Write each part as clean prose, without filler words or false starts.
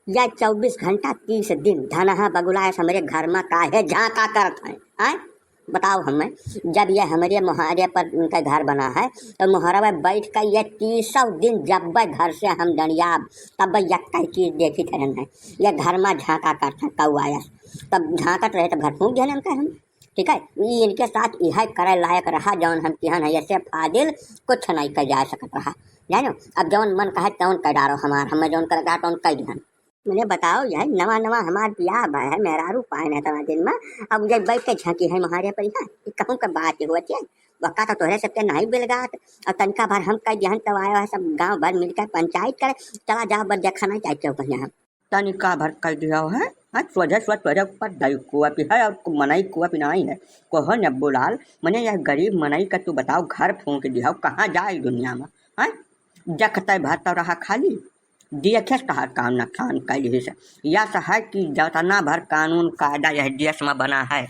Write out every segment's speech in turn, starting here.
या 24 घंटा 30 दिन धनहा बगुलाए हमरे घर में काहे झांका करत है आय बताओ हमें। जब ये हमारे मुहारे पर उनका घर बना है तो मुहारा में बैठ कर ये 30 दिन जब घर से हम डरियाब तब यक्का चीज देखी थे है ये घर में झांका करता कौ आया तब झांकत रहे तब घर फूक दिया हम कह हम ठीक है। इनके साथ यह करे लायक रहा जौन हम किहन है ऐसे फादिल कुछ नहीं कर जा सकत रहा जानो। अब जौन मन कहे तौन कर डारो हमार हमें जौन कर तौन कह दिहन। मुझे बताओ यार नवा नवा हमार ब्याह है मेहरारू पाए है तना दिन में अब जब बैठ के झांकी है महारे पर है कहूँ का बात होती है वक्का तो तोहरे सबके नहीं बिलगात और तनका भर हम कह दिहन तब आया है सब गाँव भर मिलकर पंचायत करे चला जाओ बर देखा नहीं चाहते हो कहीं हम तनिका भर कर दिया है स्वजह स्वजह पर दई कुआ पी है और मनाई कुआ पिनाई है कहो नब्बू लाल मने यह गरीब मनाई का तू बताओ घर फूंक दिया कहाँ जाए दुनिया में है जखते भरता रहा खाली देखे कहा काम नुकसान कैली से या है कि जितना भर कानून कायदा यह देश में बना है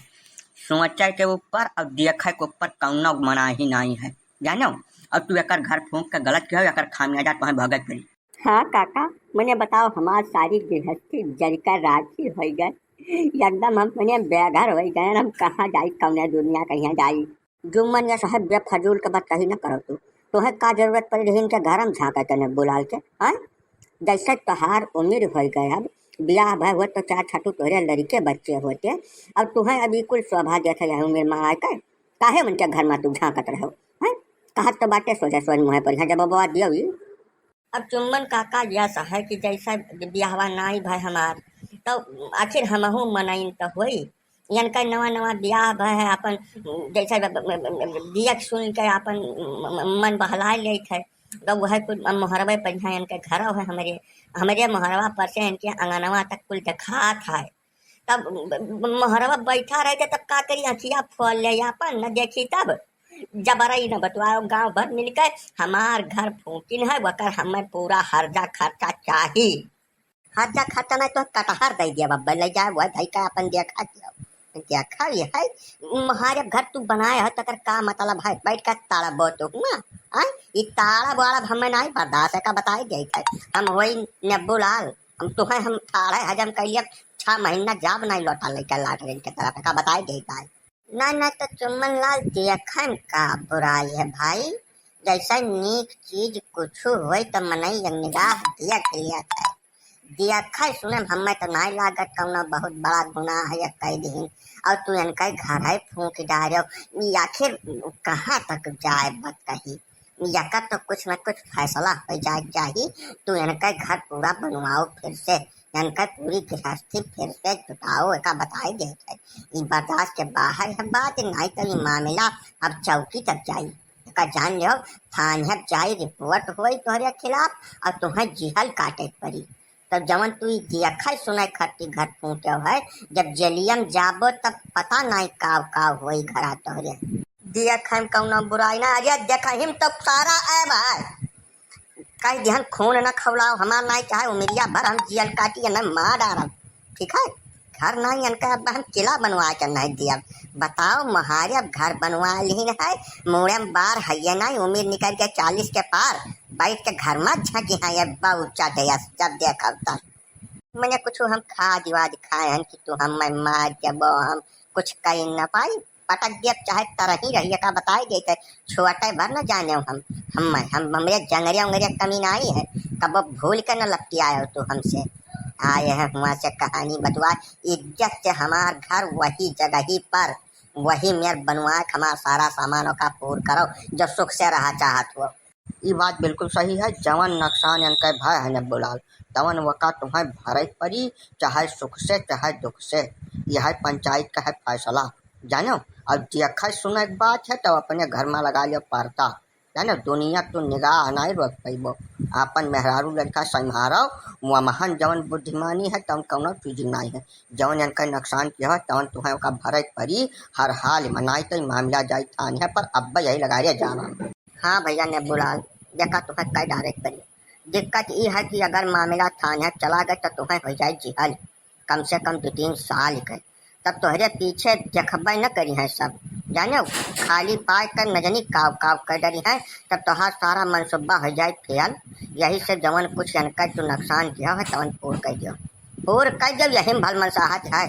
सोचे के ऊपर और देखे के ऊपर कौनो मना ही नहीं है जानो। और तू एक घर फूंक के गलत कहो एक खामियाजा तुम्हें भगत करी। हाँ काका मैंने बताओ हमार सारी गृहस्थी जरिका राखी हो गए एकदम हम मैंने बेघर हो गए हम कहाँ जाई कौन दुनिया कहीं जाई जुम्मन या साहब बेफजूल के बात कहीं ना करो तू तुम्हें का जरूरत पड़ी रही इनके घर में झाँका तने बुलाल के हाँ जैसे तोहार उम्र हो गए अब ब्याह भाई हुआ तो चार छठू तोहरे लड़के बच्चे होते और तुम्हें अभी कुल शोभा देखे जाए उम्र में आकर काहे मन के घर में तू झाँकत रहो है कहा तो बातें सोचा सोच मुँह पर जब बाबा दियो अब चुम्बन काका जैसा है कि जैसा ब्याहवा नाई भाई हमार तो आखिर हमहू मनाइन तो होई इनका नवा नवा ब्याह भाई है अपन जैसा बियक सुन के अपन मन बहला ले थे तो वह कुछ मुहरबे पर इनके घर है हमारे हमारे मुहरवा पर से इनके अंगनवा तक कुल देखा था तब मुहरवा बैठा रहे थे तब का करी अखिया फोल ले अपन न देखी तब जबरई न बतवाओ गांव भर मिलकर हमार घर फूकिन है वकर हमें पूरा हर्जा खर्चा चाहिए। हर्जा खर्चा नहीं तो कटहर दे दिया बब्बा ले जाए वह भाई का अपन देखा दिया देखा ये है हमारे घर तू बनाए है तकर का मतलब है बैठ कर ताड़ा बोतो ना आई ये ताड़ा बाड़ा हमें नहीं बर्दाश्त है का बताई गई थे हम वही नब्बू लाल हम तुम्हें हम ताड़ा हजम कर लिया 6 महीना जाब नहीं लौटा लेकर लाट रेल के तरफ का बताई गई था ना तो चुम्बन लाल देखन का बुराई है भाई जैसा नीक चीज कुछ हो तो मनई निगाह देख लिया था देखा सुने हमें तो नहीं लागत कौना बहुत बड़ा गुनाह है कह दिन और तू इनका घर है फूंक डालो आखिर कहाँ तक जाए बत कही यका तो कुछ न कुछ फैसला हो जाए चाहिए तू इनका घर पूरा बनवाओ फिर से इनका पूरी गृहस्थी फिर से जुटाओ का बताई गई है ये बर्दाश्त के बाहर है बात नहीं तो ये मामला अब चौकी तक जाई का जान लो थाने जाई रिपोर्ट हुई तुम्हारे खिलाफ और तुम्हें जिहल काटे पड़ी तब जवन तू देखा सुनाई खट्टी घर फूटे है जब जलियम जाबो तब पता नहीं का होई घरा तोहरे देखा कौना बुराई ना अरे देखा हिम तब सारा ऐब है कई ध्यान खून न खवलाओ हमार नहीं चाहे उमरिया भर हम जियल काटी न मार डारब ठीक है घर नहीं इनका अब हम किला बनवा कर नहीं दिया बताओ महारे अब घर बनवा ली है मोड़े बार है नहीं उम्र निकल के 40 के पार बैठ के घर में झकी है अब्बा ऊंचा दया जब देखा तब मैंने कुछ हम खा दिवा दिखाए हैं कि तू हम मार जब हम कुछ कह न पाई पटक दिया चाहे तरह ही रही का बताए गए थे छोटे भर न जाने हम हमरे जंगरिया उंगरिया कमी ना आई है कब भूल कर न लपटी आए हो तू हमसे आए हैं वहाँ से कहानी बतवा इज्जत से हमार घर वही जगह ही पर वही मेर बनवा हमारा सारा सामानों का पूर करो जो सुख से रहा चाहत हो। ये बात बिल्कुल सही है जवन नुकसान इनका भय है नब्बू लाल तवन वका तुम्हें भरे पड़ी चाहे सुख से चाहे दुख से यह पंचायत का है फैसला जानो। अब देखा सुना एक बात है तो अपने घर में लगा लियो पर्दा जानो दुनिया तो निगाह नहीं रोक पैबो अपन मेहरारू लड़का संहारो वह महान जवन बुद्धिमानी है तवन कौनो चीज नहीं है जवन इनका नुकसान किया है तवन तुम्हें का भरे पड़ी हर हाल मनाई तो मामला जाए थाने पर अब यही लगा रहे जाना। हाँ भैया ने बुलाल देखा तुम्हें कई डायरेक्ट करिए दिक्कत ये है कि अगर मामला थाने चला गया तो तुम्हें हो जाए जिहल कम से कम 2-3 साल के तब तोहरे पीछे जखबे न करी है सब, जानो खाली पाए कर नजनी काव काव कर डरी है, तब तोहार सारा मनसुब्बा हो जाए फेल। यही से जवन कुछ अनकर तू नुकसान किया है तवन पूर कर दियो, पूर कर दियो, यही भल मनसाहत है।